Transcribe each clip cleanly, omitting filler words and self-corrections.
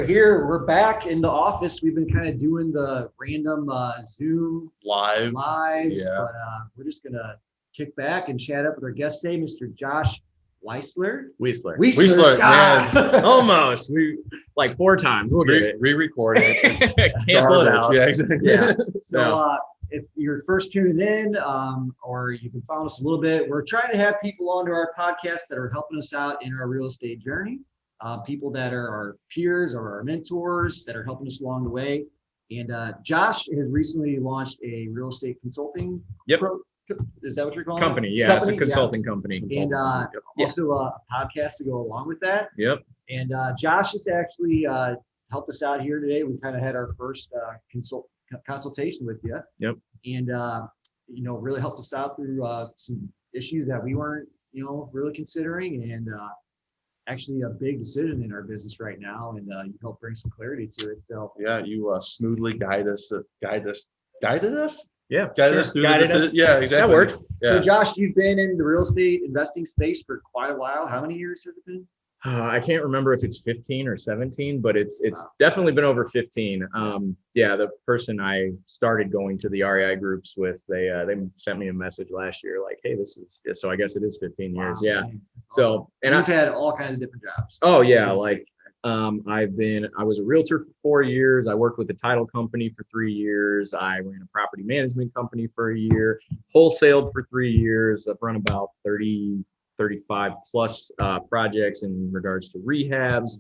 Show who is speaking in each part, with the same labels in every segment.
Speaker 1: here. We're back in the office. We've been kind of doing the random Zoom
Speaker 2: lives,
Speaker 1: but we're just gonna kick back and chat up with our guest today, Mr. Josh Wiesler.
Speaker 2: Wiesler, man.
Speaker 3: Almost. We like 4 times. We'll get it.
Speaker 2: Re-record it.
Speaker 3: Cancel it out.
Speaker 2: Yeah, exactly.
Speaker 1: Yeah. So if you're first tuning in, or you can follow us a little bit, we're trying to have people onto our podcast that are helping us out in our real estate journey. People that are our peers or our mentors that are helping us along the way. And Josh has recently launched a real estate consulting.
Speaker 3: Yep.
Speaker 1: Is that what you're calling
Speaker 3: Company.
Speaker 1: it?
Speaker 3: Yeah, it's a consulting company.
Speaker 1: And also a podcast to go along with that.
Speaker 3: Yep.
Speaker 1: And Josh has actually helped us out here today. We kind of had our first consultation with you.
Speaker 3: Yep.
Speaker 1: And really helped us out through some issues that we weren't really considering, and actually a big decision in our business right now, and you help bring some clarity to it. So
Speaker 2: yeah, you smoothly guided us.
Speaker 3: Yeah,
Speaker 2: Guided
Speaker 3: sure.
Speaker 2: us through
Speaker 3: Guided
Speaker 2: the
Speaker 3: us.
Speaker 2: decision. Yeah, exactly.
Speaker 3: That works.
Speaker 2: Yeah.
Speaker 1: So Josh, you've been in the real estate investing space for quite a while. How many years has it been?
Speaker 3: I can't remember if it's 15 or 17, but it's definitely been over 15. The person I started going to the REI groups with, they sent me a message last year like, hey, this is, so I guess it is 15 years.
Speaker 1: Wow,
Speaker 3: Yeah.
Speaker 1: man.
Speaker 3: So, and
Speaker 1: I've had all kinds of different jobs.
Speaker 3: Oh yeah. Like, I was a realtor for 4 years. I worked with a title company for 3 years. I ran a property management company for a year, wholesaled for 3 years. I've run about 35 plus projects in regards to rehabs.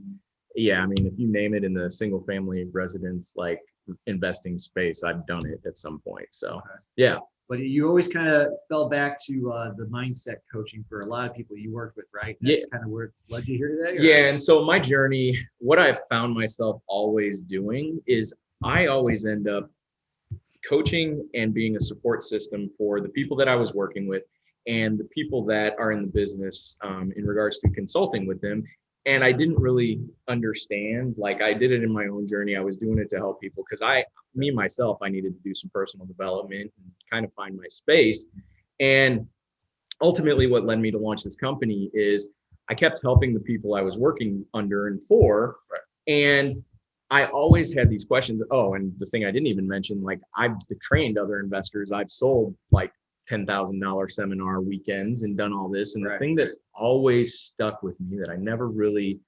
Speaker 3: Yeah, I mean, if you name it in the single family residence, like investing space, I've done it at some point. So, yeah.
Speaker 1: But you always kind of fell back to the mindset coaching for a lot of people you worked with, right? That's kind of where it led you here today? Or?
Speaker 3: Yeah, and so my journey, what I've found myself always doing is I always end up coaching and being a support system for the people that I was working with and the people that are in the business in regards to consulting with them. And I didn't really understand, like I did it in my own journey. I was doing it to help people because I needed to do some personal development and kind of find my space. And ultimately what led me to launch this company is I kept helping the people I was working under and for.
Speaker 2: Right.
Speaker 3: And I always had these questions. Oh, and the thing I didn't even mention, like I've trained other investors. I've sold like $10,000 seminar weekends and done all this. And the thing that always stuck with me that I never really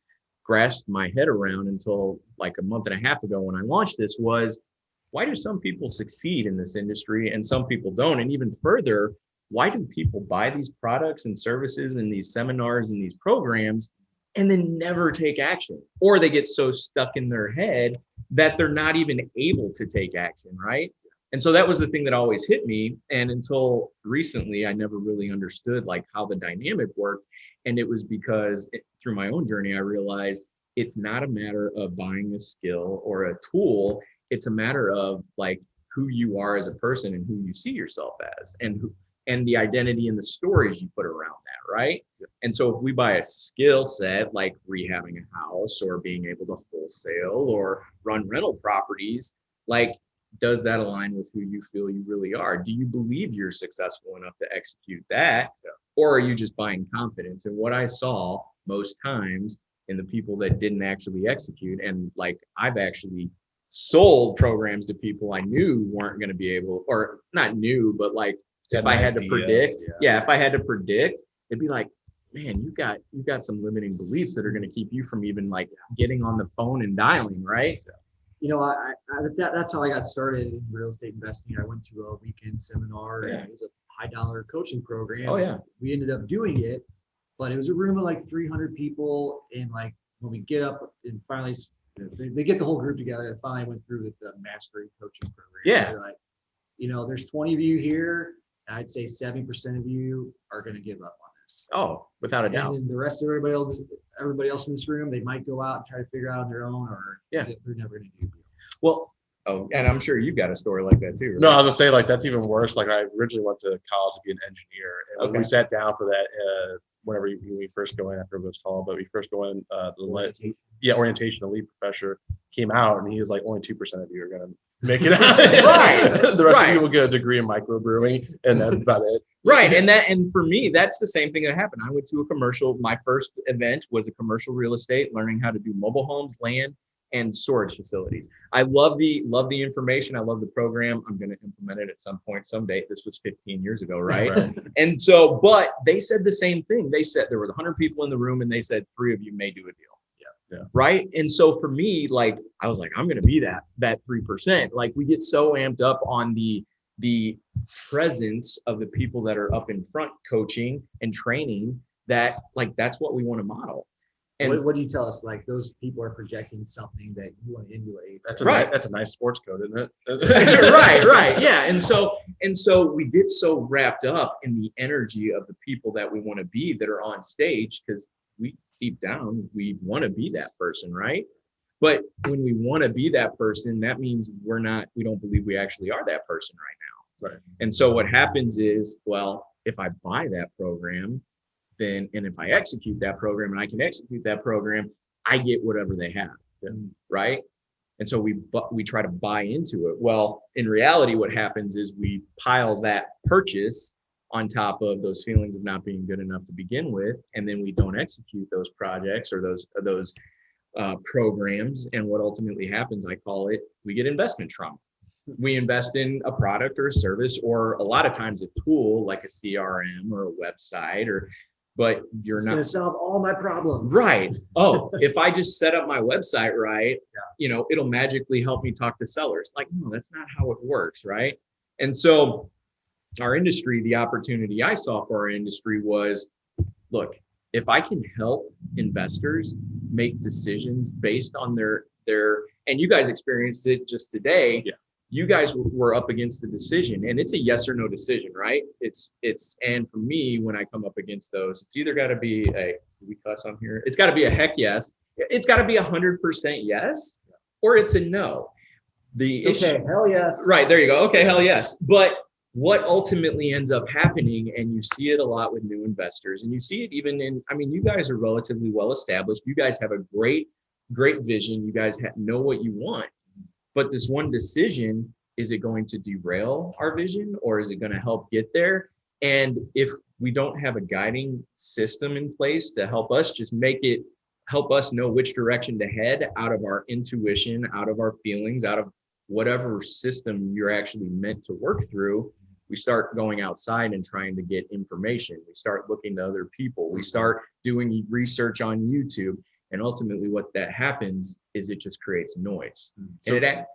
Speaker 3: grasped my head around until like a month and a half ago when I launched this was, why do some people succeed in this industry and some people don't? And even further, why do people buy these products and services and these seminars and these programs and then never take action? Or they get so stuck in their head that they're not even able to take action, right? And so that was the thing that always hit me. And until recently, I never really understood like how the dynamic worked. And it was because through my own journey, I realized it's not a matter of buying a skill or a tool. It's a matter of like who you are as a person and who you see yourself as and the identity and the stories you put around that, right? And so if we buy a skill set like rehabbing a house or being able to wholesale or run rental properties, like, does that align with who you feel you really are? Do you believe you're successful enough to execute that? Or are you just buying confidence? And what I saw most times in the people that didn't actually execute, and like I've actually sold programs to people I knew weren't going to be able, or not new, but like if I had to predict, if I had to predict, it'd be like, man, you got some limiting beliefs that are going to keep you from even like getting on the phone and dialing, right?
Speaker 1: That's how I got started in real estate investing. I went to a weekend seminar and it was a high dollar coaching program.
Speaker 3: Oh yeah.
Speaker 1: We ended up doing it, but it was a room of like 300 people. And like when we get up and finally, they get the whole group together. I finally went through with the mastery coaching program.
Speaker 3: Yeah.
Speaker 1: They're like, there's 20 of you here. I'd say 70% of you are going to give up on this.
Speaker 3: Oh, without a doubt.
Speaker 1: And the rest of everybody else in this room, they might go out and try to figure out on their own, or they're never going to do it.
Speaker 3: Well, and I'm sure you've got a story like that too. Right?
Speaker 2: No, I was gonna say like that's even worse. Like I originally went to college to be an engineer, and when we sat down for that, whenever we first go in, after it was called, but we first go in, orientation. The lead professor came out, and he was like, only 2% of you are gonna make it out. The rest of you will get a degree in microbrewing, and that's about it.
Speaker 3: Right, and for me, that's the same thing that happened. I went to a commercial. My first event was a commercial real estate, learning how to do mobile homes, land, and storage facilities. I love the information. I love the program. I'm going to implement it at some point, someday. This was 15 years ago, right? And so, but they said the same thing. They said there were 100 people in the room, and they said 3 of you may do a deal.
Speaker 2: Yeah.
Speaker 3: Right. And so for me, like, I was like, I'm going to be that 3%. Like, we get so amped up on the presence of the people that are up in front coaching and training that, like, that's what we want to model. And
Speaker 1: what do you tell us? Like, those people are projecting something that you want to emulate.
Speaker 2: That's
Speaker 3: Right.
Speaker 2: a nice sports code, isn't it?
Speaker 3: right. Yeah. And so we get so wrapped up in the energy of the people that we want to be that are on stage, because we deep down, we want to be that person, right? But when we want to be that person, that means we don't believe we actually are that person right now.
Speaker 2: Right.
Speaker 3: And so what happens is, well, if I buy that program, and if I execute that program and I can execute that program, I get whatever they have, right? And so we try to buy into it. Well, in reality, what happens is we pile that purchase on top of those feelings of not being good enough to begin with, and then we don't execute those projects or those programs. And what ultimately happens, I call it, we get investment trauma. We invest in a product or a service, or a lot of times a tool like a CRM or a website, but you're not going
Speaker 1: to solve all my problems.
Speaker 3: Right. Oh, if I just set up my website right, it'll magically help me talk to sellers. Like, no, that's not how it works, right? And so our industry, the opportunity I saw for our industry was, look, if I can help investors make decisions based on their, and you guys experienced it just today. Yeah. You guys were up against the decision, and it's a yes or no decision, right? And for me, when I come up against those, it's either got to be do we cuss on here? It's got to be a heck yes. It's got to be 100% yes, or it's a no.
Speaker 1: Hell yes.
Speaker 3: Right, there you go. Okay, hell yes. But what ultimately ends up happening, and you see it a lot with new investors, and you see it even you guys are relatively well established. You guys have a great vision. You guys know what you want. But this one decision, is it going to derail our vision, or is it going to help get there? And if we don't have a guiding system in place to help us help us know which direction to head out of our intuition, out of our feelings, out of whatever system you're actually meant to work through, we start going outside and trying to get information. We start looking to other people. We start doing research on YouTube. And ultimately what that happens is it just creates noise. So, go ahead.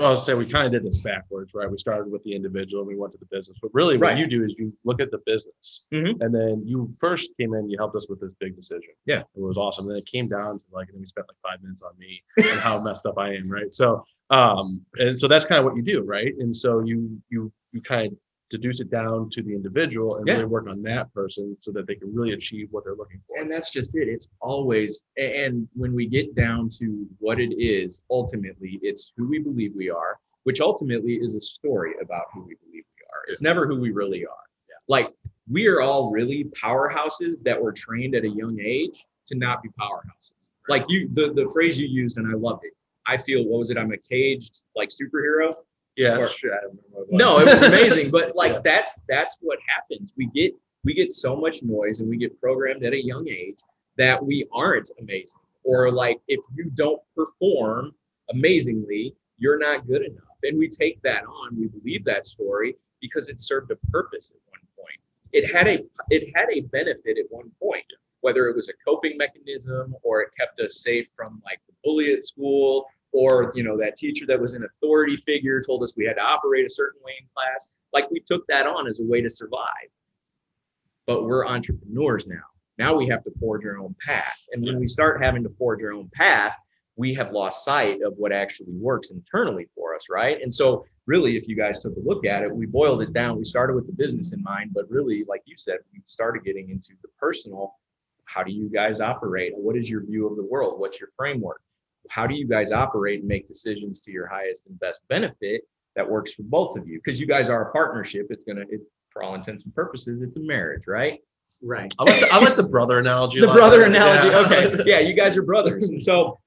Speaker 2: I'll say we kind of did this backwards, right? We started with the individual and we went to the business. But really what you do is you look at the business, and then you first came in, you helped us with this big decision. Yeah. It was awesome. Then it came down to and then we spent 5 minutes on me and how messed up I am, right? So and so that's kind of what you do, right? And so you kind of deduce it down to the individual and really work on that person so that they can really achieve what they're looking for.
Speaker 3: And that's just it. It's always, and when we get down to what it is, ultimately, it's who we believe we are, which ultimately is a story about who we believe we are. It's never who we really are. Yeah. Like, we are all really powerhouses that were trained at a young age to not be powerhouses. Right. Like the phrase you used, and I loved it. I feel, what was it? I'm a caged superhero.
Speaker 2: Yeah,
Speaker 3: no, it was amazing. But that's what happens. We get so much noise, and we get programmed at a young age that we aren't amazing. Or if you don't perform amazingly, you're not good enough. And we take that on. We believe that story because it served a purpose at one point. It had a benefit at one point, whether it was a coping mechanism or it kept us safe from the bully at school. Or, that teacher that was an authority figure told us we had to operate a certain way in class. We took that on as a way to survive. But we're entrepreneurs now. Now we have to forge our own path. And when we start having to forge our own path, we have lost sight of what actually works internally for us, right? And so really, if you guys took a look at it, we boiled it down. We started with the business in mind, but really, like you said, we started getting into the personal. How do you guys operate? What is your view of the world? What's your framework? How do you guys operate and make decisions to your highest and best benefit that works for both of you? Because you guys are a partnership. For all intents and purposes, it's a marriage, right?
Speaker 1: Right.
Speaker 2: I like the brother analogy.
Speaker 3: The brother analogy. Yeah. Okay. Yeah, you guys are brothers, and so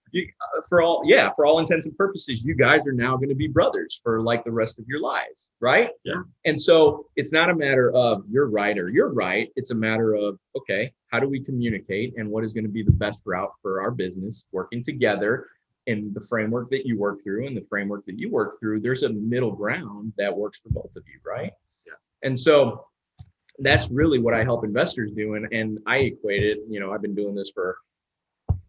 Speaker 3: for all intents and purposes, you guys are now going to be brothers for the rest of your lives, right?
Speaker 2: Yeah.
Speaker 3: And so it's not a matter of you're right or you're right. It's a matter of, okay, how do we communicate and what is going to be the best route for our business working together? in the framework that you work through and the framework that you work through, there's a middle ground that works for both of you, right?
Speaker 1: Yeah.
Speaker 3: And so that's really what I help investors do. And I equate it, I've been doing this for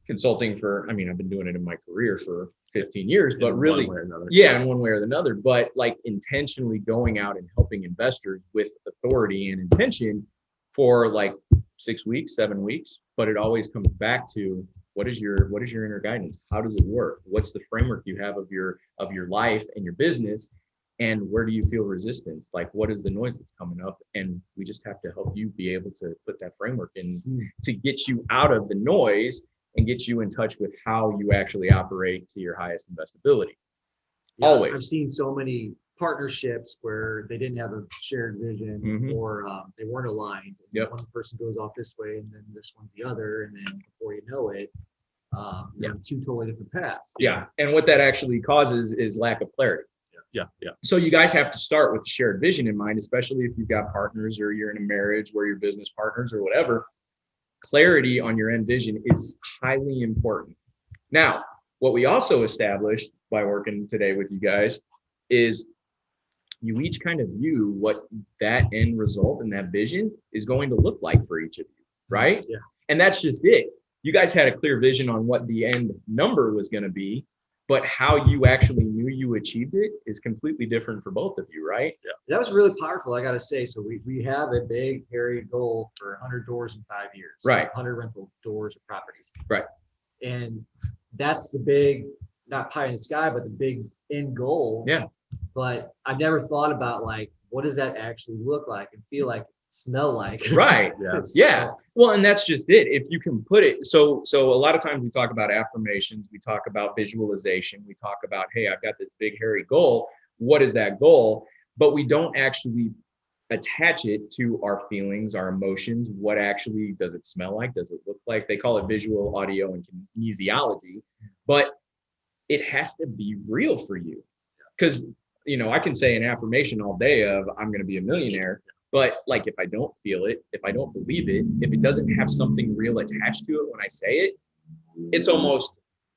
Speaker 3: consulting I've been doing it in my career for 15 years, but really, in one way or another, but like intentionally going out and helping investors with authority and intention for like 6 weeks, 7 weeks. But it always comes back to what is your inner guidance? How does it work? What's the framework you have of your life and your business? And where do you feel resistance? Like, what is the noise that's coming up? And we just have to help you be able to put that framework in to get you out of the noise and get you in touch with how you actually operate to your highest investability.
Speaker 1: Yeah,
Speaker 3: Always.
Speaker 1: I've seen so many partnerships where they didn't have a shared vision or they weren't aligned.
Speaker 3: Yep.
Speaker 1: One person goes off this way and then this one's the other. And then before you know it, you're on two totally different paths.
Speaker 3: Yeah. And what that actually causes is lack of clarity.
Speaker 2: Yeah.
Speaker 3: So you guys have to start with a shared vision in mind, especially if you've got partners or you're in a marriage where you're business partners or whatever. Clarity on your end vision is highly important. Now, what we also established by working today with you guys is you each kind of view what that end result and that vision is going to look like for each of you, right?
Speaker 1: Yeah.
Speaker 3: And that's just it. You guys had a clear vision on what the end number was going to be, but how you actually knew you achieved it is completely different for both of you, right?
Speaker 1: Yeah. That was really powerful, I got to say. So we have a big, hairy goal for 100 doors in 5 years.
Speaker 3: Right.
Speaker 1: 100 rental doors or properties.
Speaker 3: Right.
Speaker 1: And that's the big, not pie in the sky, but the big end goal.
Speaker 3: Yeah.
Speaker 1: But I've never thought about like, what does that actually look like and feel like, smell like?
Speaker 3: Right. Yeah. Well, and that's just it. If you can put it, so a lot of times we talk about affirmations, we talk about visualization, we talk about, hey, I've got this big hairy goal. What is that goal? But we don't actually attach it to our feelings, our emotions. What actually does it smell like? Does it look like? They call it visual, audio, and kinesiology, but it has to be real for you. Because, I can say an affirmation all day of I'm going to be a millionaire. But like, if I don't feel it, if I don't believe it, if it doesn't have something real attached to it when I say it, it's almost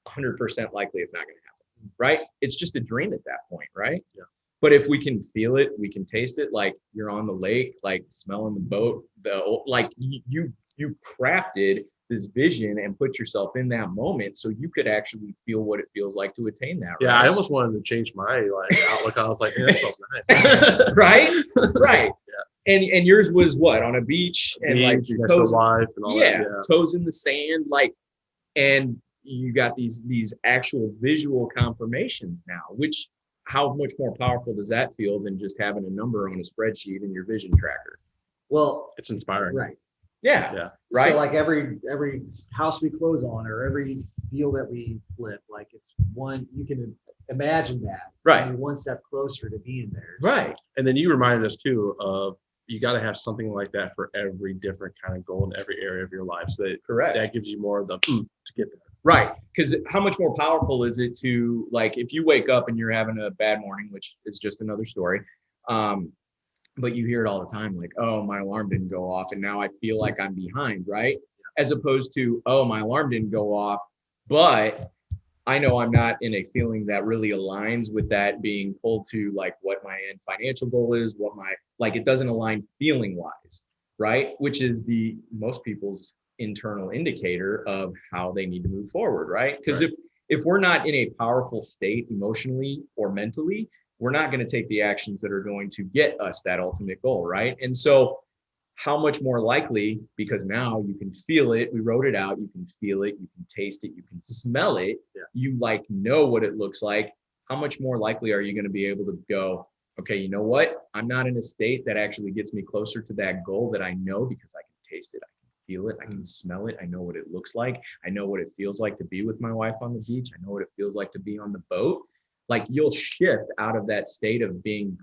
Speaker 3: 100% likely it's not going to happen, right? It's just a dream at that point, right?
Speaker 2: Yeah.
Speaker 3: But if we can feel it, we can taste it, like you're on the lake, like smelling the boat, like you crafted this vision and put yourself in that moment so you could actually feel what it feels like to attain that.
Speaker 2: Yeah,
Speaker 3: right?
Speaker 2: I almost wanted to change my outlook. I was like, that smells nice.
Speaker 3: Right? Right.
Speaker 2: Yeah.
Speaker 3: And yours was what, on a beach and like your toes,
Speaker 2: wife and all that. Yeah.
Speaker 3: toes in the sand, like, and you got these actual visual confirmations now, which how much more powerful does that feel than just having a number on a spreadsheet in your vision tracker?
Speaker 1: Well,
Speaker 2: It's inspiring.
Speaker 1: right.
Speaker 3: Yeah. Right.
Speaker 1: So like every house we close on or every deal that we flip, like it's one, you can imagine that.
Speaker 3: Right.
Speaker 1: You're one step closer to being there.
Speaker 3: Right.
Speaker 2: And then you reminded us too of you got to have something like that for every different kind of goal in every area of your life. So that gives you more of the to get there.
Speaker 3: Right. Because how much more powerful is it to, like, if you wake up and you're having a bad morning, which is just another story, but you hear it all the time, like, oh, my alarm didn't go off and now I feel like I'm behind, right? As opposed to, oh, my alarm didn't go off, but I know I'm not in a feeling that really aligns with that being pulled to like what my end financial goal is, it doesn't align feeling wise, right? Which is the most people's internal indicator of how they need to move forward, right? Because if we're not in a powerful state emotionally or mentally, we're not going to take the actions that are going to get us that ultimate goal, right? And so how much more likely, because now you can feel it, we wrote it out, you can feel it, you can taste it, you can smell it, you know what it looks like. How much more likely are you going to be able to go, okay, you know what? I'm not in a state that actually gets me closer to that goal that I know because I can taste it, I can feel it, I can smell it, I know what it looks like, I know what it feels like to be with my wife on the beach, I know what it feels like to be on the boat. Like you'll shift out of that state of being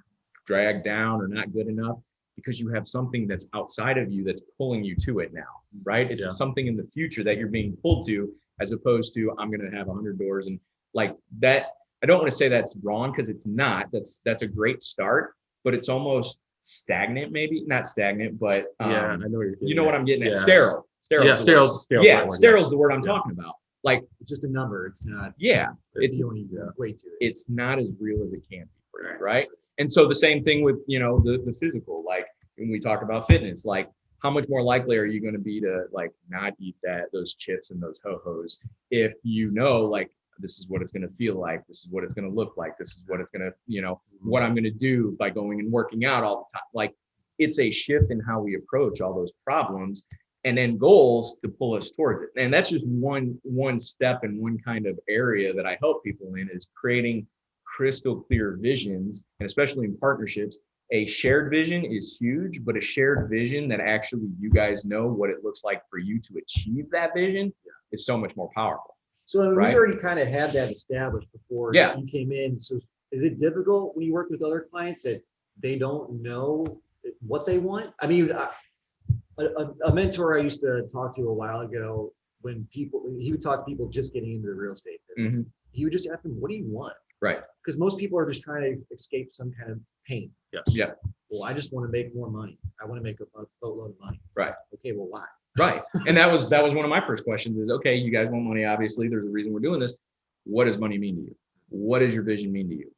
Speaker 3: dragged down or not good enough because you have something that's outside of you that's pulling you to it now, right? It's something in the future that you're being pulled to, as opposed to I'm going to have 100 doors and like that. I don't want to say that's wrong because it's not. That's a great start, but it's almost stagnant, maybe not stagnant, but
Speaker 2: I know what you're getting
Speaker 3: you know what I'm getting at.
Speaker 2: Yeah.
Speaker 3: Sterile.
Speaker 2: Sterile.
Speaker 3: Sterile is the word I'm talking about. Like,
Speaker 1: It's just a number. It's not.
Speaker 3: yeah, it's
Speaker 1: You don't need to wait to it.
Speaker 3: it's not as real as it can be for you, right? And so the same thing with, the physical, like when we talk about fitness, like how much more likely are you going to be to like not eat those chips and those ho-hos if like this is what it's going to feel like, this is what it's going to look like, this is what it's going to, what I'm going to do by going and working out all the time. Like it's a shift in how we approach all those problems and then goals to pull us towards it. And that's just one step and one kind of area that I help people in is creating crystal clear visions, and especially in partnerships. A shared vision is huge, but a shared vision that actually you guys know what it looks like for you to achieve that vision is so much more powerful.
Speaker 1: So I mean,
Speaker 3: right?
Speaker 1: we already kind of had that established before you came in. So is it difficult when you work with other clients that they don't know what they want? I mean, a mentor I used to talk to a while ago, when he would talk to people just getting into the real estate business.
Speaker 3: Mm-hmm.
Speaker 1: He would just ask them, what do you want?
Speaker 3: Right.
Speaker 1: Because most people are just trying to escape some kind of pain.
Speaker 2: Yes.
Speaker 3: Yeah.
Speaker 1: Well, I just want to make more money. I want to make a boatload of money.
Speaker 3: Right.
Speaker 1: Okay, well, why?
Speaker 3: Right. And that was one of my first questions is, okay, you guys want money. Obviously, there's a reason we're doing this. What does money mean to you? What does your vision mean to you?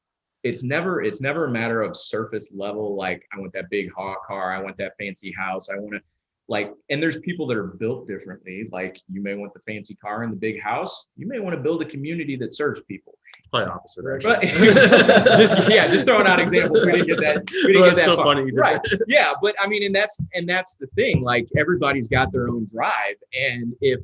Speaker 3: It's never a matter of surface level. Like, I want that big car. I want that fancy house. I want to and there's people that are built differently. Like you may want the fancy car and the big house. You may want to build a community that serves people.
Speaker 2: Probably opposite.
Speaker 3: But just throwing out examples. We didn't get that
Speaker 2: so
Speaker 3: far.
Speaker 2: funny.
Speaker 3: Right. Yeah. But I mean, and that's the thing, like everybody's got their own drive. And if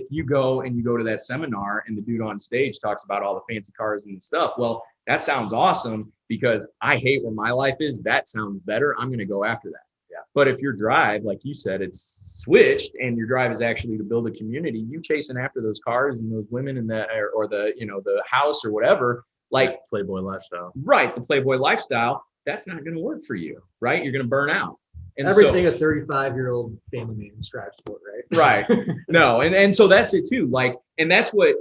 Speaker 3: you go to that seminar and the dude on stage talks about all the fancy cars and stuff, well, that sounds awesome because I hate where my life is. That sounds better. I'm going to go after that. Yeah. But if your drive, like you said, it's switched and your drive is actually to build a community, you chasing after those cars and those women and or the house or whatever, like
Speaker 2: Playboy lifestyle.
Speaker 3: Right. The Playboy lifestyle, that's not going to work for you. Right. You're going to burn out. And
Speaker 1: everything a 35-year-old family man strives for, right?
Speaker 3: Right. No. And so that's it too. Like, and that's what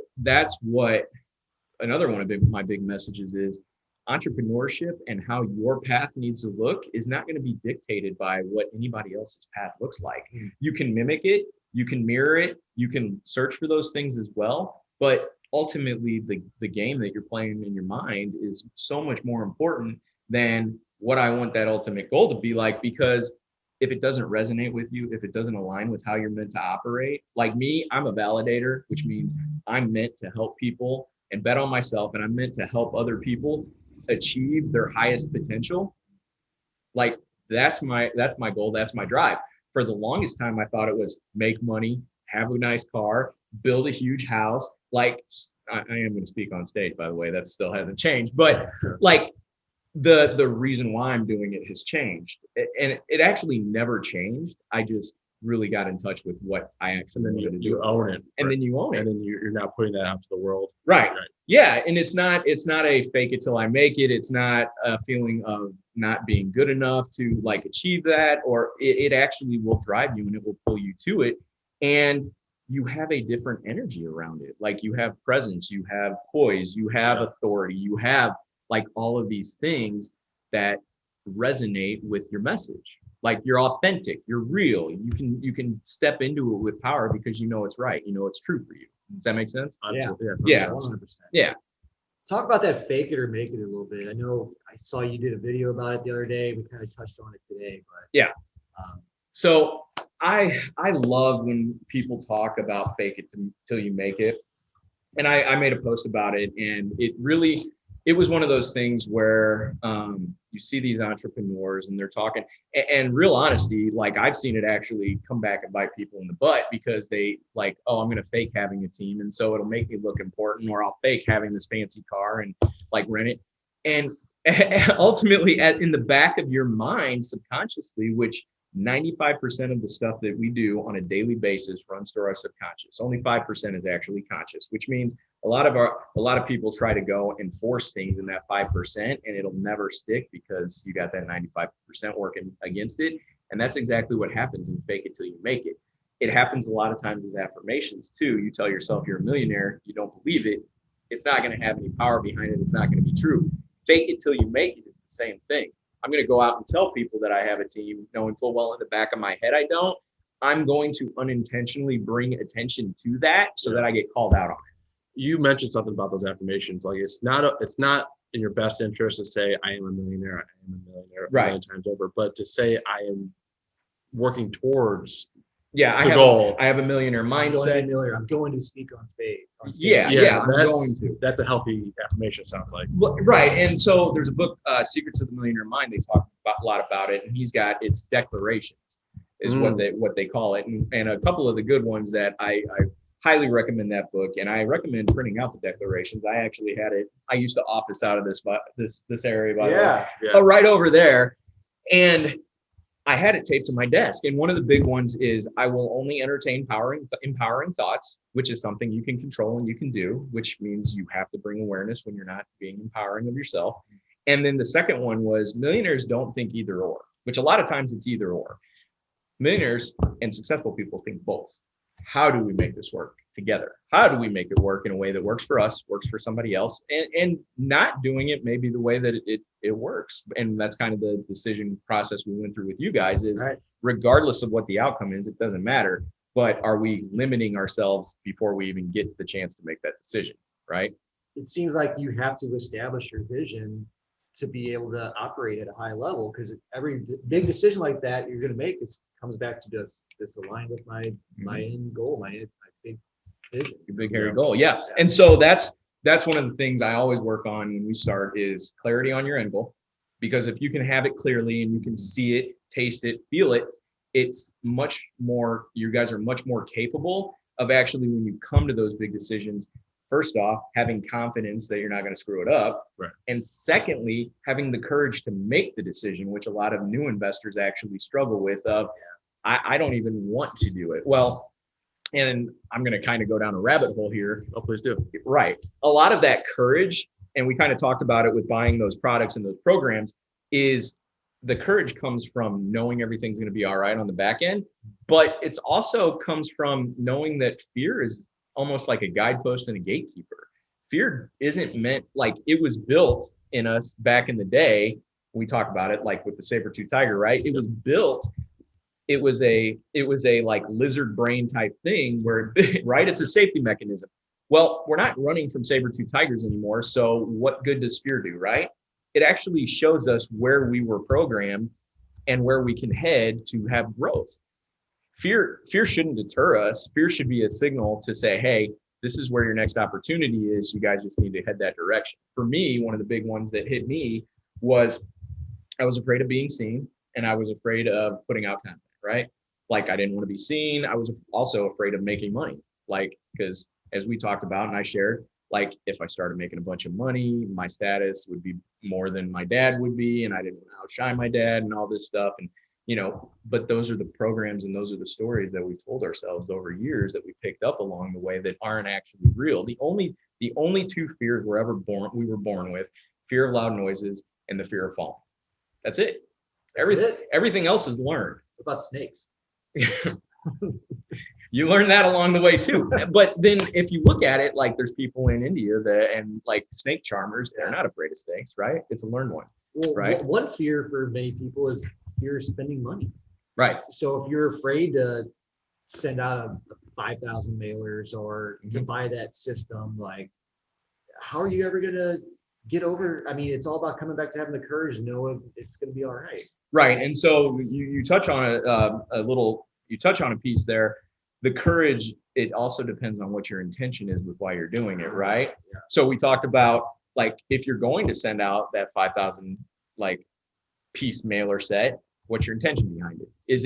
Speaker 3: another one of my big messages is. Entrepreneurship and how your path needs to look is not going to be dictated by what anybody else's path looks like. You can mimic it, you can mirror it, you can search for those things as well. But ultimately, the game that you're playing in your mind is so much more important than what I want that ultimate goal to be like. Because if it doesn't resonate with you, if it doesn't align with how you're meant to operate, like me, I'm a validator, which means I'm meant to help people and bet on myself, and I'm meant to help other people achieve their highest potential. Like that's my goal. That's my drive. For the longest time, I thought it was make money, have a nice car, build a huge house. Like I am going to speak on stage, by the way, that still hasn't changed, but like the reason why I'm doing it has changed, and it actually never changed. I just really got in touch with what I actually wanted to do.
Speaker 2: You own it.
Speaker 3: And then you own it.
Speaker 2: And then you're now putting that out to the world.
Speaker 3: Right. Yeah. And it's not a fake it till I make it. It's not a feeling of not being good enough to like achieve that, or it actually will drive you and it will pull you to it. And you have a different energy around it. Like you have presence, you have poise, you have authority, you have like all of these things that resonate with your message. Like you're authentic, you're real. You can step into it with power because you know it's right. You know it's true for you. Does that make sense?
Speaker 1: Yeah. 100%.
Speaker 3: Yeah.
Speaker 1: Talk about that fake it or make it a little bit. I know I saw you did a video about it the other day. We kind of touched on it today, but
Speaker 3: yeah. So I love when people talk about fake it till you make it. And I made a post about it, and it was one of those things where you see these entrepreneurs and they're talking, and real honesty, like I've seen it actually come back and bite people in the butt because they like, oh, I'm going to fake having a team. And so it'll make me look important, or I'll fake having this fancy car and like rent it. And ultimately in the back of your mind, subconsciously, which 95% of the stuff that we do on a daily basis runs through our subconscious. Only 5% is actually conscious, which means a lot of people try to go and force things in that 5%, and it'll never stick because you got that 95% working against it. And that's exactly what happens in fake it till you make it. It happens a lot of times with affirmations too. You tell yourself you're a millionaire, you don't believe it. It's not going to have any power behind it. It's not going to be true. Fake it till you make it is the same thing. I'm going to go out and tell people that I have a team, knowing full well in the back of my head I don't. I'm going to unintentionally bring attention to that so that I get called out on it.
Speaker 2: you mentioned something about those affirmations. Like it's not in your best interest to say I am a millionaire, I am a millionaire a million times over, but to say I am working towards the goal.
Speaker 3: I have a millionaire mindset.
Speaker 1: I'm going to speak on stage.
Speaker 3: I'm going to.
Speaker 2: That's a healthy affirmation, it sounds like.
Speaker 3: Right. And so there's a book, Secrets of the Millionaire Mind. They talk a lot about it, and it's declarations is what they call it. And a couple of the good ones that I highly recommend that book, and I recommend printing out the declarations. I actually had it. I used to office out of this area, by the way, right over there, and I had it taped to my desk. And one of the big ones is I will only entertain empowering thoughts, which is something you can control and you can do, which means you have to bring awareness when you're not being empowering of yourself. And then the second one was millionaires don't think either or, which a lot of times it's either or. Millionaires and successful people think both. How do we make this work together? How do we make it work in a way that works for us, works for somebody else, and not doing it maybe the way that it works? And that's kind of the decision process we went through with you guys is regardless of what the outcome is, it doesn't matter. But are we limiting ourselves before we even get the chance to make that decision, right?
Speaker 1: It seems like you have to establish your vision to be able to operate at a high level, because every big decision like that you're going to make comes back to just this aligned with my end goal, my big vision.
Speaker 3: Your big hairy goal. Yeah. And so that's one of the things I always work on when we start is clarity on your end goal. Because if you can have it clearly and you can see it, taste it, feel it, it's much more, you guys are much more capable of actually, when you come to those big decisions, first off, having confidence that you're not going to screw it up.
Speaker 2: Right.
Speaker 3: And secondly, having the courage to make the decision, which a lot of new investors actually struggle with I don't even want to do it. Well, and I'm going to kind of go down a rabbit hole here.
Speaker 2: Oh, please do.
Speaker 3: Right. A lot of that courage, and we kind of talked about it with buying those products and those programs, is the courage comes from knowing everything's going to be all right on the back end. But it's also comes from knowing that fear is almost like a guidepost and a gatekeeper. Fear isn't meant, like, it was built in us back in the day. We talk about it like with the saber-tooth tiger, right? It was built. It was a like lizard brain type thing where, right? It's a safety mechanism. Well, we're not running from saber-tooth tigers anymore. So what good does fear do, right? It actually shows us where we were programmed and where we can head to have growth. Fear shouldn't deter us. Fear should be a signal to say, hey, this is where your next opportunity is. You guys just need to head that direction. For me, one of the big ones that hit me was I was afraid of being seen, and I was afraid of putting out content, right? Like, I didn't want to be seen. I was also afraid of making money, like, because as we talked about and I shared, like, if I started making a bunch of money, my status would be more than my dad would be, and I didn't want to outshine my dad and all this stuff. And but those are the programs and those are the stories that we've told ourselves over years that we picked up along the way that aren't actually real. The only two fears we were born with, fear of loud noises and the fear of falling. That's it. Everything else is learned.
Speaker 1: What about snakes?
Speaker 3: You learn that along the way too. But then if you look at it, like, there's people in India and like snake charmers, they're not afraid of snakes, right? It's a learned one, right?
Speaker 1: One fear for many people is fear of spending money.
Speaker 3: Right.
Speaker 1: So if you're afraid to send out 5,000 mailers or to buy that system, like, how are you ever going to get over? I mean, it's all about coming back to having the courage to know it's going to be all right.
Speaker 3: Right. And so you touch on a piece there. The courage, it also depends on what your intention is with why you're doing it, right?
Speaker 1: Yeah.
Speaker 3: So we talked about, like, if you're going to send out that 5,000 like piece mailer set, what's your intention behind it? Is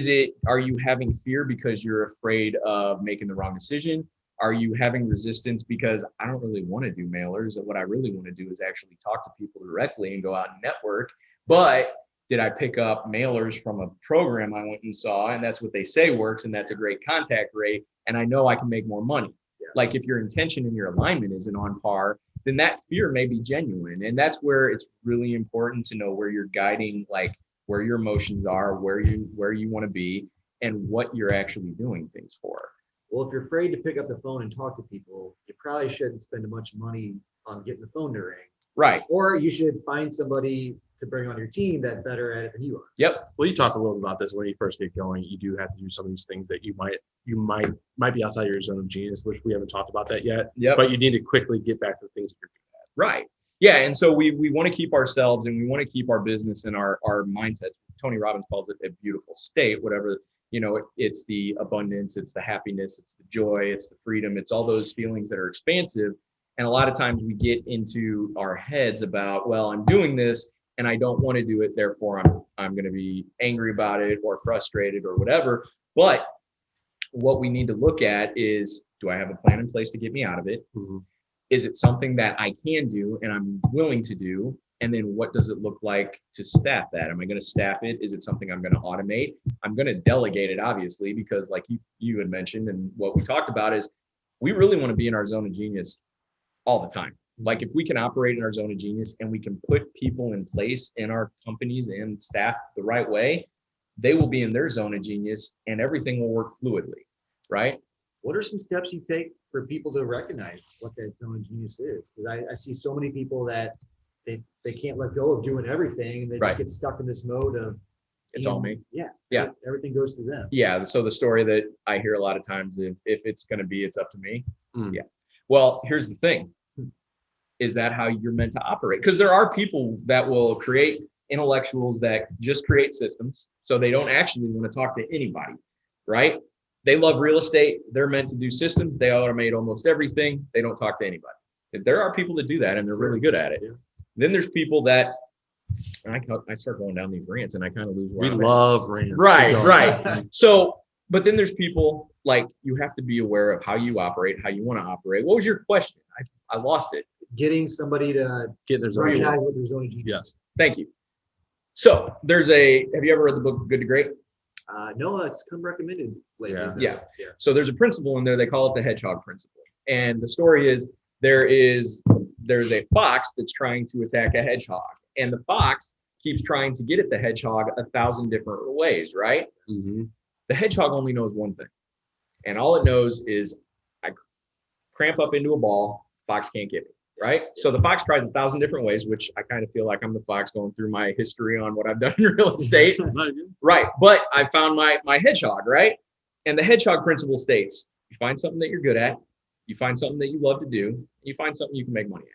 Speaker 3: it are you having fear because you're afraid of making the wrong decision? Are you having resistance because I don't really want to do mailers, and what I really want to do is actually talk to people directly and go out and network? But did I pick up mailers from a program I went and saw, and that's what they say works, and that's a great contact rate, and I know I can make more money? Yeah. Like, if your intention and your alignment isn't on par, then that fear may be genuine. And that's where it's really important to know where you're guiding, like, where your emotions are, where you want to be, and what you're actually doing things for.
Speaker 1: Well, if you're afraid to pick up the phone and talk to people, you probably shouldn't spend a bunch of money on getting the phone to ring.
Speaker 3: Right.
Speaker 1: Or you should find somebody to bring on your team that's better at it than you are.
Speaker 3: Yep.
Speaker 2: Well, you talked a little about this when you first get going. You do have to do some of these things that you might be outside your zone of genius, which we haven't talked about that yet.
Speaker 3: Yep.
Speaker 2: But you need to quickly get back to the things that you're good at.
Speaker 3: Right. Yeah. And so we want to keep ourselves and we want to keep our business and our mindsets. Tony Robbins calls it a beautiful state, whatever, it's the abundance, it's the happiness, it's the joy, it's the freedom, it's all those feelings that are expansive. And a lot of times we get into our heads about, well, I'm doing this and I don't want to do it. Therefore, I'm going to be angry about it or frustrated or whatever. But what we need to look at is, do I have a plan in place to get me out of it?
Speaker 2: Mm-hmm.
Speaker 3: Is it something that I can do and I'm willing to do? And then what does it look like to staff that? Am I going to staff it? Is it something I'm going to automate? I'm going to delegate it, obviously, because like you had mentioned and what we talked about is we really want to be in our zone of genius all the time. Like if we can operate in our zone of genius and we can put people in place in our companies and staff the right way, they will be in their zone of genius and everything will work fluidly, right?
Speaker 1: What are some steps you take for people to recognize what that zone of genius is? Because I see so many people that they can't let go of doing everything and they just get stuck in this mode of
Speaker 3: it's all me.
Speaker 1: Yeah. Everything goes through them.
Speaker 3: Yeah. So the story that I hear a lot of times, if it's going to be, it's up to me.
Speaker 2: Mm.
Speaker 3: Yeah. Well, here's the thing. Is that how you're meant to operate? Because there are people that will create intellectuals that just create systems. So they don't actually want to talk to anybody, right? They love real estate. They're meant to do systems. They automate almost everything. They don't talk to anybody. There are people that do that and they're really good at it. Yeah. Then there's people that, I start going down these rants and I kind of lose where
Speaker 2: we love rants.
Speaker 3: Right. So, but then there's people like you have to be aware of how you operate, how you want to operate. What was your question? I lost it.
Speaker 1: Getting somebody to
Speaker 2: Get their zone.
Speaker 1: recognize what their zone of genius.
Speaker 2: Yes.
Speaker 3: Thank you. So have you ever read the book Good to Great?
Speaker 1: No, it's come recommended lately.
Speaker 3: Yeah. So there's a principle in there. They call it the hedgehog principle. And the story is there's a fox that's trying to attack a hedgehog. And the fox keeps trying to get at the hedgehog 1,000 different ways, right?
Speaker 2: Mm-hmm.
Speaker 3: The hedgehog only knows one thing. And all it knows is I cramp up into a ball, fox can't get me, right? So the fox tries 1,000 different ways, which I kind of feel like I'm the fox going through my history on what I've done in real estate. Right. But I found my hedgehog, right? And the hedgehog principle states, you find something that you're good at, you find something that you love to do, and you find something you can make money at.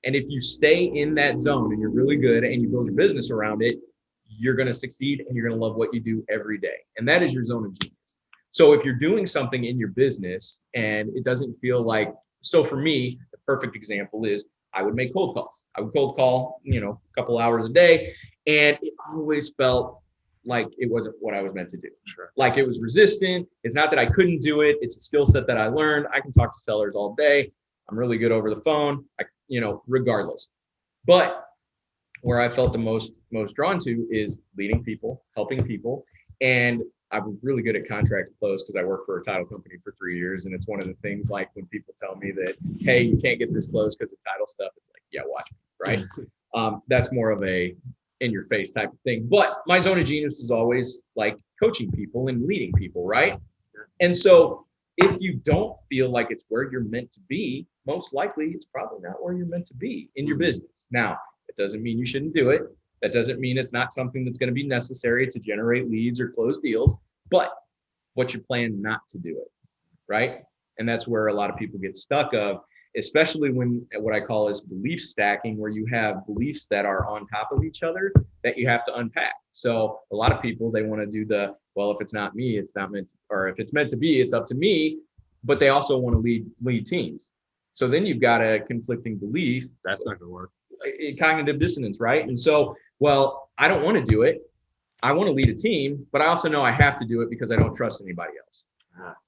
Speaker 3: And if you stay in that zone and you're really good and you build your business around it, you're going to succeed and you're going to love what you do every day. And that is your zone of genius. So if you're doing something in your business and it doesn't feel like, so for me, the perfect example is I would make cold calls. I would cold call, a couple hours a day. And it always felt like it wasn't what I was meant to do.
Speaker 2: Sure.
Speaker 3: Like it was resistant. It's not that I couldn't do it. It's a skill set that I learned. I can talk to sellers all day. I'm really good over the phone, regardless. But where I felt the most drawn to is leading people, helping people. And I'm really good at contract close because I worked for a title company for 3 years. And it's one of the things like when people tell me that, hey, you can't get this closed because of title stuff. It's like, yeah, watch me, right? That's more of a in your face type of thing. But my zone of genius was always like coaching people and leading people, right? And so if you don't feel like it's where you're meant to be, most likely it's probably not where you're meant to be in your business. Now, it doesn't mean you shouldn't do it. That doesn't mean it's not something that's going to be necessary to generate leads or close deals, but what's your plan not to do it, right? And that's where a lot of people get stuck of, especially when what I call is belief stacking, where you have beliefs that are on top of each other that you have to unpack. So a lot of people, they want to do well, if it's not me, it's not meant to, or if it's meant to be, it's up to me, but they also want to lead teams. So then you've got a conflicting belief.
Speaker 2: That's not going to work.
Speaker 3: Cognitive dissonance, right? And so, well, I don't want to do it. I want to lead a team, but I also know I have to do it because I don't trust anybody else.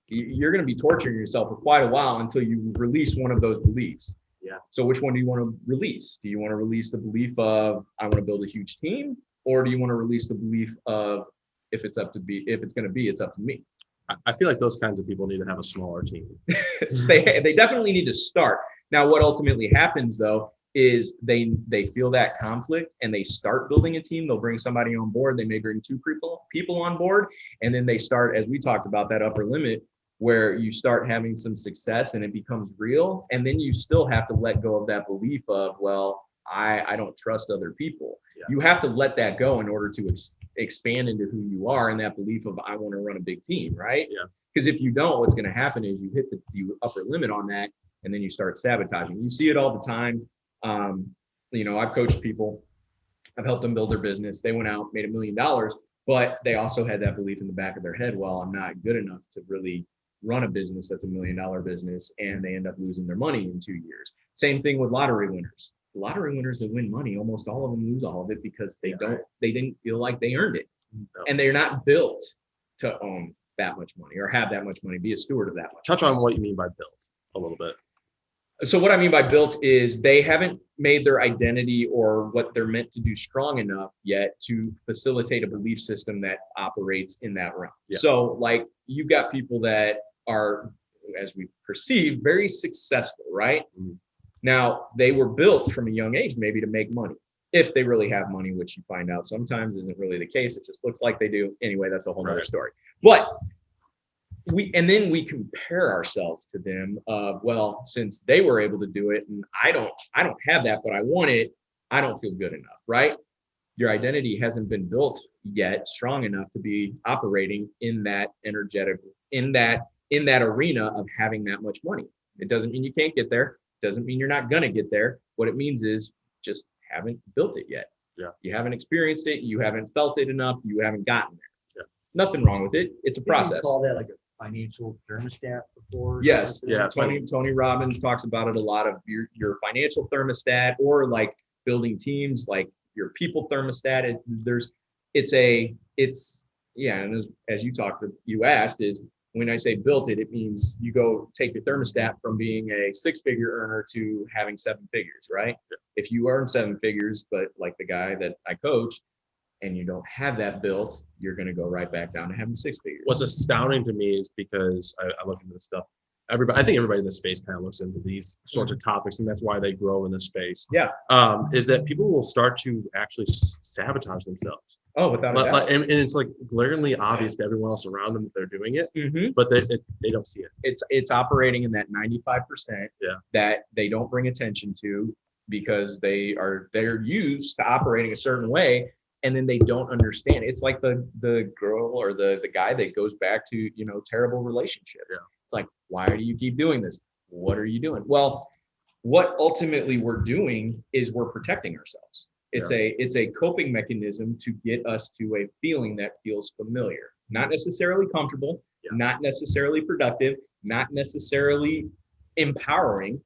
Speaker 3: You're going to be torturing yourself for quite a while until you release one of those beliefs.
Speaker 1: Yeah.
Speaker 3: So which one do you want to release? Do you want to release the belief of I want to build a huge team, or do you want to release the belief of if it's going to be, it's up to me?
Speaker 2: I feel like those kinds of people need to have a smaller team.
Speaker 3: They definitely need to start. Now, what ultimately happens though is they feel that conflict and they start building a team. They'll bring somebody on board. They may bring two people on board, and then they start, as we talked about, that upper limit where you start having some success and it becomes real. And then you still have to let go of that belief of, well, I don't trust other people.
Speaker 2: Yeah.
Speaker 3: You have to let that go in order to expand into who you are and that belief of I want to run a big team, right?
Speaker 2: Yeah.
Speaker 3: Because if you don't, what's going to happen is you hit the upper limit on that, and then you start sabotaging. You see it all the time. I've coached people. I've helped them build their business. They went out, made $1 million, but they also had that belief in the back of their head, well, I'm not good enough to really run a business that's $1 million business, and they end up losing their money in 2 years. Same thing with lottery winners. The lottery winners that win money, almost all of them lose all of it because they didn't feel like they earned it.
Speaker 2: No.
Speaker 3: And they're not built to own that much money or have that much money, be a steward of that much.
Speaker 2: Touch on what you mean by built a little bit.
Speaker 3: So what I mean by built is they haven't made their identity or what they're meant to do strong enough yet to facilitate a belief system that operates in that realm.
Speaker 2: Yeah.
Speaker 3: So like you've got people that are, as we perceive, very successful, right?
Speaker 2: Mm-hmm.
Speaker 3: Now they were built from a young age maybe to make money. If they really have money, which you find out sometimes isn't really the case. It just looks like they do. Anyway, that's a whole nother story. But we compare ourselves to them. Well, since they were able to do it and I don't have that, but I want it, I don't feel good enough, right? Your identity hasn't been built yet strong enough to be operating in that energetic, in that arena of having that much money. It doesn't mean you can't get there. It doesn't mean you're not gonna get there. What it means is just haven't built it yet.
Speaker 2: Yeah.
Speaker 3: You haven't experienced it. You haven't felt it enough. You haven't gotten there.
Speaker 2: Yeah.
Speaker 3: Nothing wrong with it. It's a process.
Speaker 1: You call that like a financial thermostat before?
Speaker 3: Yes.
Speaker 2: Yeah.
Speaker 3: Tony Robbins talks about it a lot of your financial thermostat, or like building teams, like your people thermostat. And as you asked is, when I say built it, it means you go take your thermostat from being a 6-figure earner to having 7 figures, right?
Speaker 2: Yeah.
Speaker 3: If you earn 7 figures, but like the guy that I coached, and you don't have that built, you're going to go right back down to having 6 figures.
Speaker 2: What's astounding to me is because I look into this stuff. I think everybody in this space kind of looks into these sorts of topics, and that's why they grow in this space.
Speaker 3: Yeah.
Speaker 2: Is that people will start to actually sabotage themselves.
Speaker 3: Oh, without a doubt.
Speaker 2: And it's like glaringly obvious to everyone else around them that they're doing it,
Speaker 3: Mm-hmm.
Speaker 2: but they don't see it.
Speaker 3: It's operating in that 95% that they don't bring attention to because they're used to operating a certain way, and then they don't understand. It's like the girl or the guy that goes back to terrible relationships.
Speaker 2: Yeah.
Speaker 3: It's like, why do you keep doing this? What are you doing? Well, what ultimately we're doing is we're protecting ourselves. It's a coping mechanism to get us to a feeling that feels familiar, not necessarily comfortable, not necessarily productive, not necessarily empowering,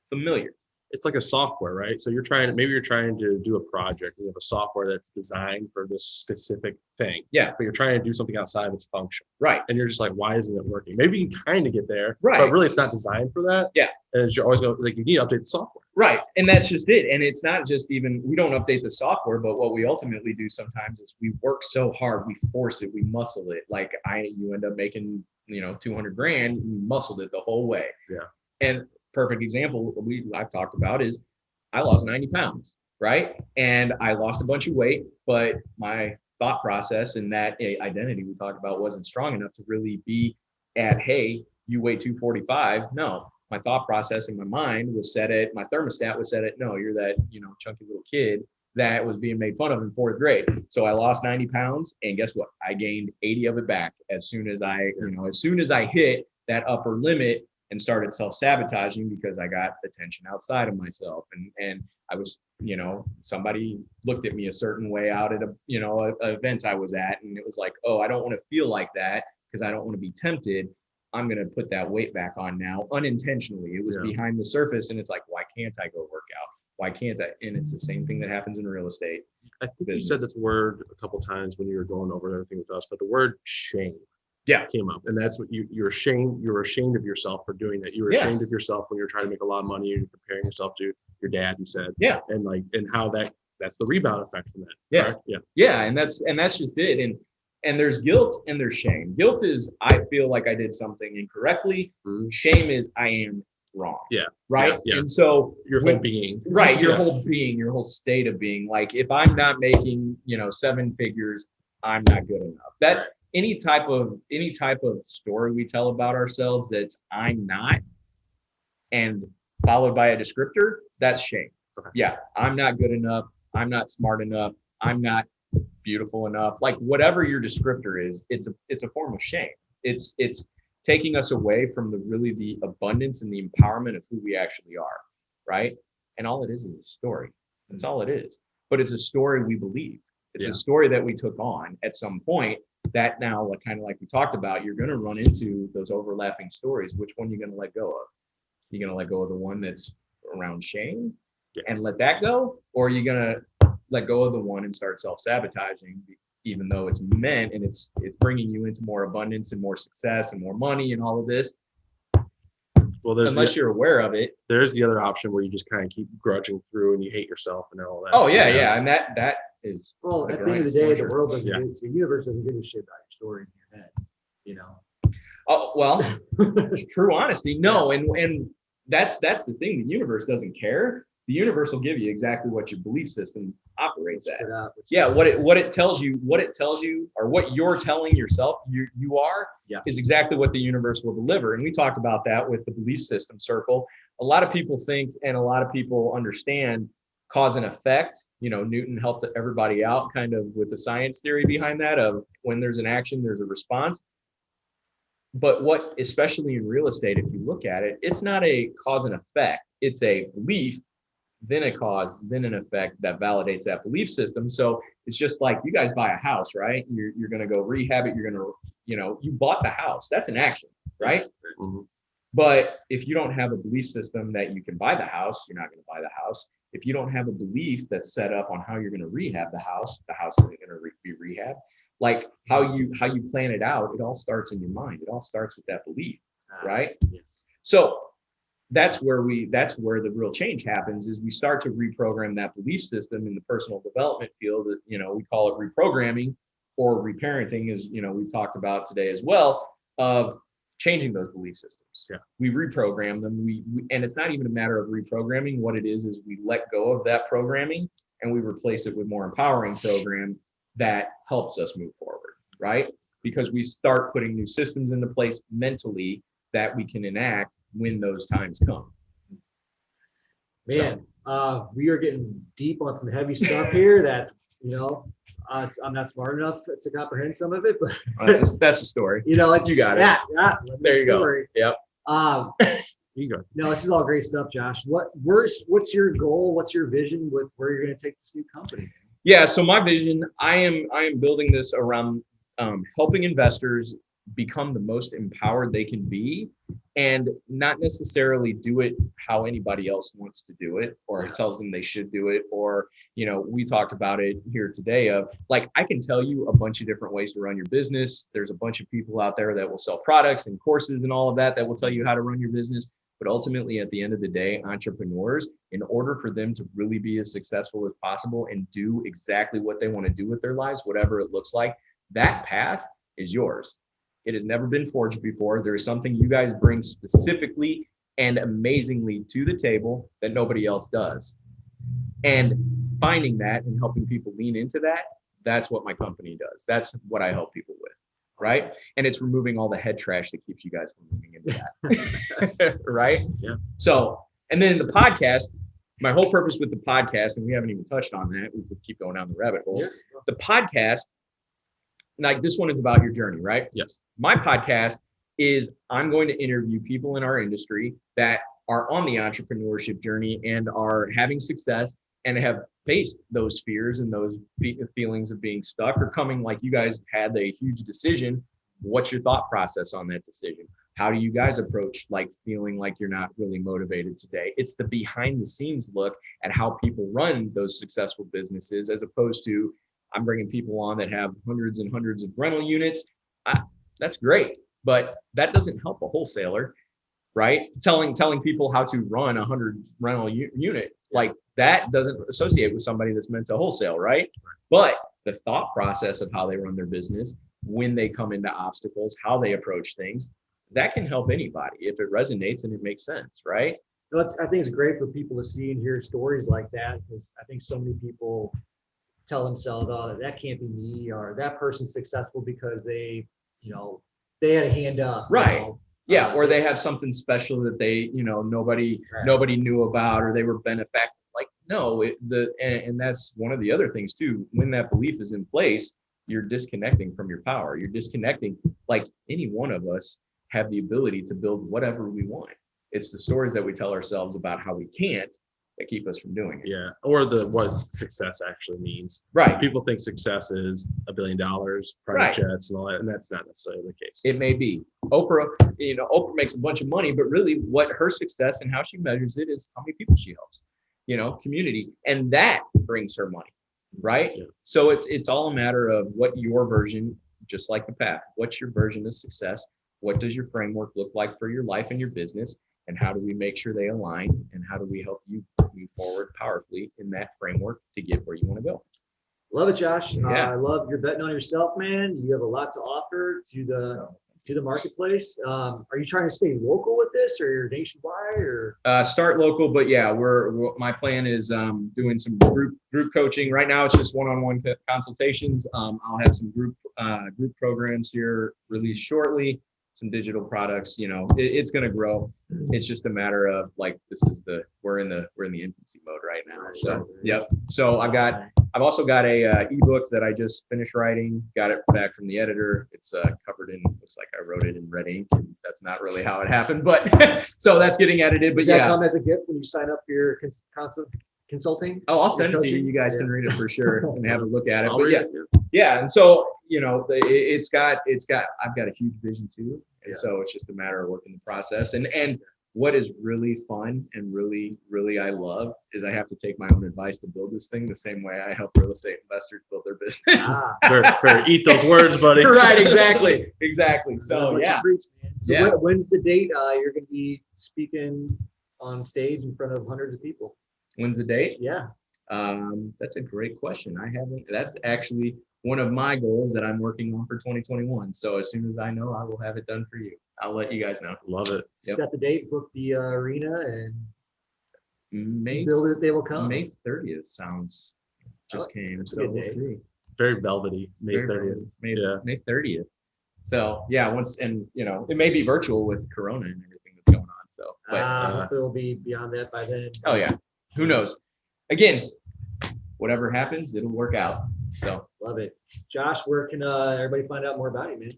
Speaker 3: familiar.
Speaker 2: It's like a software, right? So you're trying to do a project, and you have a software that's designed for this specific thing.
Speaker 3: Yeah.
Speaker 2: But you're trying to do something outside of its function.
Speaker 3: Right.
Speaker 2: And you're just like, why isn't it working? Maybe you can kind of get there,
Speaker 3: right,
Speaker 2: but really it's not designed for that.
Speaker 3: Yeah.
Speaker 2: And you're always going to, like, you need to update the software.
Speaker 3: Right. And that's just it. And it's not just even, we don't update the software, but what we ultimately do sometimes is we work so hard, we force it, we muscle it. Like you end up making, $200,000, and you muscled it the whole way.
Speaker 2: Yeah.
Speaker 3: And perfect example I've talked about is I lost 90 pounds, right? And I lost a bunch of weight, but my thought process and that identity we talked about wasn't strong enough to really be at, hey, you weigh 245. No, my thought process in my mind was set at, my thermostat was set at, no, you're that, chunky little kid that was being made fun of in 4th grade. So I lost 90 pounds, and guess what? I gained 80 of it back as soon as I hit that upper limit and started self-sabotaging because I got attention outside of myself. And I was, somebody looked at me a certain way out at a event I was at, and it was like, oh, I don't want to feel like that because I don't want to be tempted. I'm going to put that weight back on now unintentionally. It was behind the surface, and it's like, why can't I go work out? Why can't I? And it's the same thing that happens in real estate.
Speaker 2: I think you said this word a couple times when you were going over everything with us, but the word shame came up, and that's what you're ashamed of yourself for doing that. You were ashamed of yourself when you're trying to make a lot of money and you're comparing yourself to your dad, you said. Yeah. And how that's the rebound effect from that.
Speaker 3: Yeah.
Speaker 2: Right? Yeah.
Speaker 3: Yeah. And that's just it. And there's guilt and there's shame. Guilt is, I feel like I did something incorrectly. Mm-hmm. Shame is, I am wrong.
Speaker 2: Yeah.
Speaker 3: Right.
Speaker 2: Yeah.
Speaker 3: And so
Speaker 2: your whole being.
Speaker 3: Right. Your whole being, your whole state of being. Like, if I'm not making, 7 figures, I'm not good enough. That right. Any type of story we tell about ourselves that's I'm not, and followed by a descriptor, that's shame. Yeah, I'm not good enough. I'm not smart enough. I'm not beautiful enough. Like whatever your descriptor is, it's a form of shame. It's taking us away from the abundance and the empowerment of who we actually are, right? And all it is a story. That's all it is. But it's a story we believe. It's a story that we took on at some point that now, like kind of like we talked about, you're going to run into those overlapping stories. Which one you're going to let go of? You're going to let go of the one that's around shame and let that go? Or are you going to let go of the one and start self-sabotaging, even though it's meant and it's bringing you into more abundance and more success and more money and all of this?
Speaker 2: Well,
Speaker 3: unless you're aware of it.
Speaker 2: There's the other option where you just kind of keep grudging through and you hate yourself and all that.
Speaker 3: Oh yeah. And that is,
Speaker 1: well, at the end of the day, the world doesn't give, the universe doesn't give a shit about your story in your head, you know?
Speaker 3: Oh, well, true honesty. No. And that's the thing. The universe doesn't care. The universe will give you exactly what your belief system operates at. Yeah. What it tells you, or what you're telling yourself you are, is exactly what the universe will deliver. And we talked about that with the belief system circle. A lot of people think, and a lot of people understand cause and effect. You know, Newton helped everybody out kind of with the science theory behind that of when there's an action, there's a response. But what, especially in real estate, if you look at it, it's not a cause and effect. It's a belief, then a cause, then an effect that validates that belief system. So it's just like you guys buy a house, right? You're going to go rehab it. You're going to, you bought the house. That's an action, right? Mm-hmm. But if you don't have a belief system that you can buy the house, you're not going to buy the house. If you don't have a belief that's set up on how you're going to rehab the house isn't going to be rehabbed. Like how you plan it out, it all starts in your mind. It all starts with that belief, right? Yes. So that's where the real change happens, is we start to reprogram that belief system in the personal development field. We call it reprogramming or reparenting, as we've talked about today as well, of changing those belief systems. Yeah. We reprogram them. We and it's not even a matter of reprogramming. What it is we let go of that programming and we replace it with more empowering program that helps us move forward, right? Because we start putting new systems into place mentally that we can enact when those times come.
Speaker 1: Man, we are getting deep on some heavy stuff here that, I'm not smart enough to comprehend some of it, but
Speaker 3: that's a story.
Speaker 1: You got it. Yeah.
Speaker 3: There you go. Yep.
Speaker 2: You go.
Speaker 1: No, this is all great stuff, Josh. What's your goal? What's your vision with where you're going to take this new company?
Speaker 3: Yeah. So my vision, I am building this around helping investors become the most empowered they can be, and not necessarily do it how anybody else wants to do it or tells them they should do it. Or, we talked about it here today of like, I can tell you a bunch of different ways to run your business. There's a bunch of people out there that will sell products and courses and all of that will tell you how to run your business. But ultimately, at the end of the day, entrepreneurs, in order for them to really be as successful as possible and do exactly what they want to do with their lives, whatever it looks like, that path is yours. It has never been forged before. There is something you guys bring specifically and amazingly to the table that nobody else does. And finding that and helping people lean into that, that's what my company does. That's what I help people with, right? And it's removing all the head trash that keeps you guys from moving into that, right? Yeah. So, and then the podcast, my whole purpose with the podcast, and we haven't even touched on that, we could keep going down the rabbit hole. Yeah. The podcast, like this one is about your journey, right? Yes. My podcast is I'm going to interview people in our industry that are on the entrepreneurship journey and are having success and have faced those fears and those feelings of being stuck or coming, like you guys had a huge decision. What's your thought process on that decision? How do you guys approach like feeling like you're not really motivated today? It's the behind the scenes look at how people run those successful businesses, as opposed to I'm bringing people on that have hundreds and hundreds of rental units. That's great, but that doesn't help a wholesaler, right? Telling people how to run 100 rental unit, like that doesn't associate with somebody that's meant to wholesale, right? But the thought process of how they run their business, when they come into obstacles, how they approach things, that can help anybody if it resonates and it makes sense, right?
Speaker 1: I think it's great for people to see and hear stories like that, because I think so many people tell themselves, oh, that can't be me, or that person's successful because they had a hand up.
Speaker 3: Right. Yeah. Or they have something special that they, nobody knew about, or they were benefactor. Like, no, and that's one of the other things too. When that belief is in place, you're disconnecting from your power. You're disconnecting, like any one of us have the ability to build whatever we want. It's the stories that we tell ourselves about how we can't that keep us from doing it.
Speaker 2: Yeah. Or what success actually means.
Speaker 3: Right.
Speaker 2: People think success is $1 billion, private jets and all that. And that's not necessarily the case.
Speaker 3: It may be. Oprah makes a bunch of money, but really what her success and how she measures it is how many people she helps, community. And that brings her money. Right. Yeah. So it's all a matter of what your version, just like the path, what's your version of success? What does your framework look like for your life and your business? And how do we make sure they align? And how do we help you move forward powerfully in that framework to get where you want to go?
Speaker 1: Love it, Josh.
Speaker 3: Yeah.
Speaker 1: I love your betting on yourself, man. You have a lot to offer to the marketplace. Are you trying to stay local with this, or you're nationwide, or
Speaker 3: start local? But yeah, my plan is doing some group coaching. Right now, it's just one-on-one consultations. I'll have some group programs here released shortly. Some digital products. It's going to grow. It's just a matter of like we're in the infancy mode right now. So yep. So I've also got a ebook that I just finished writing. Got it back from the editor. It's covered in, looks like I wrote it in red ink. And that's not really how it happened, but so that's getting edited. But
Speaker 1: does that come as a gift when you sign up for your consulting?
Speaker 3: Oh, I'll send it to you. You guys can read it for sure and have a look at it. But yeah. And so I've got a huge vision too. And so it's just a matter of working the process. And what is really fun and really, really I love is I have to take my own advice to build this thing the same way I help real estate investors build their business.
Speaker 2: Eat those words, buddy.
Speaker 3: Right, exactly. So
Speaker 1: when's the date you're going to be speaking on stage in front of hundreds of people?
Speaker 3: When's the date?
Speaker 1: Yeah.
Speaker 3: That's a great question. That's actually one of my goals that I'm working on for 2021. So as soon as I know, I will have it done for you. I'll let you guys know.
Speaker 2: Love it.
Speaker 1: Yep. Set the date, book the arena, and build it. They will come.
Speaker 3: May 30th came. So we'll see.
Speaker 2: Very velvety. May 30th.
Speaker 3: May 30th. So it may be virtual with Corona and everything that's going on. So,
Speaker 1: but it will be beyond that by then.
Speaker 3: Oh yeah. Who knows? Again, whatever happens, it'll work out. So
Speaker 1: love it. Josh, where can everybody find out more about you, man?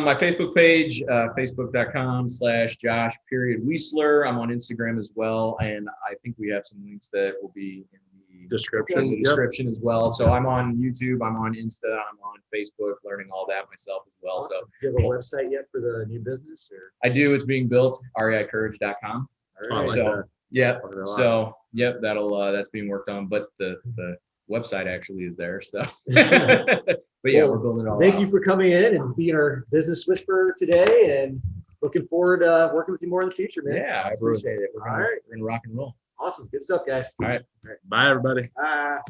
Speaker 3: My Facebook page, facebook.com/Josh_Wiesler. I'm on Instagram as well. And I think we have some links that will be in the description as well. So I'm on YouTube, I'm on Insta, I'm on Facebook, learning all that myself as well.
Speaker 1: Awesome.
Speaker 3: So
Speaker 1: do you have a website yet for the new business? Or?
Speaker 3: I do. It's being built, reicourage.com.
Speaker 1: All right.
Speaker 3: That's being worked on, but the website actually is there. So, but yeah, we're building it all.
Speaker 1: Thank you for coming in and being our business whisperer today, and looking forward to working with you more in the future, man.
Speaker 3: Yeah, I appreciate it. We're gonna rock and roll.
Speaker 1: Awesome. Good stuff, guys.
Speaker 3: All right.
Speaker 2: Bye, everybody.
Speaker 1: Bye.